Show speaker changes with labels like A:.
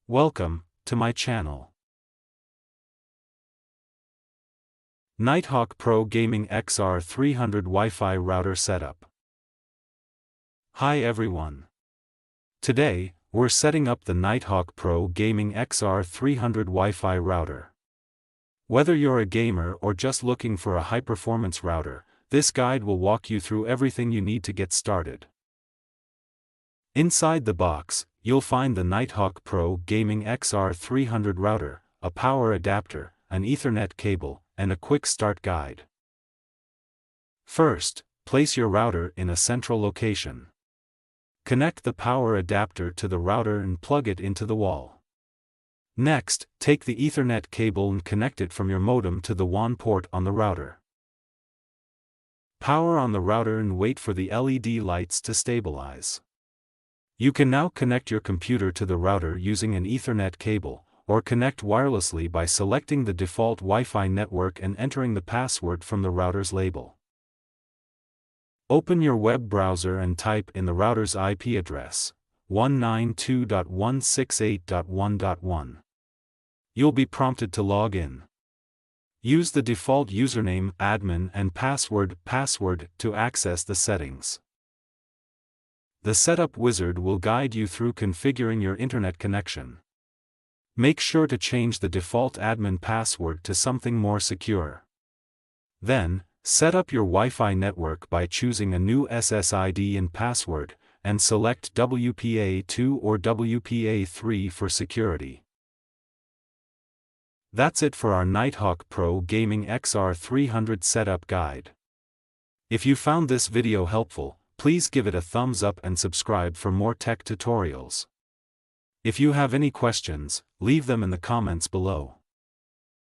A: Welcome to my channel. Nighthawk Pro Gaming XR300 Wi-Fi Router Setup. Hi everyone. Today, we're setting up the Nighthawk Pro Gaming XR300 Wi-Fi router. Whether you're a gamer or just looking for a high-performance router, this guide will walk you through everything you need to get started. Inside the box, you'll find the Nighthawk Pro Gaming XR300 router, a power adapter, an Ethernet cable, and a quick start guide. First, place your router in a central location. Connect the power adapter to the router and plug it into the wall. Next, take the Ethernet cable and connect it from your modem to the WAN port on the router. Power on the router and wait for the LED lights to stabilize. You can now connect your computer to the router using an Ethernet cable, or connect wirelessly by selecting the default Wi-Fi network and entering the password from the router's label. Open your web browser and type in the router's IP address, 192.168.1.1. You'll be prompted to log in. Use the default username admin and password to access the settings. The setup wizard will guide you through configuring your internet connection. Make sure to change the default admin password to something more secure. Then, set up your Wi-Fi network by choosing a new SSID and password, and select WPA2 or WPA3 for security. That's it for our Nighthawk Pro Gaming XR300 setup guide. If you found this video helpful, please give it a thumbs up and subscribe for more tech tutorials. If you have any questions, leave them in the comments below.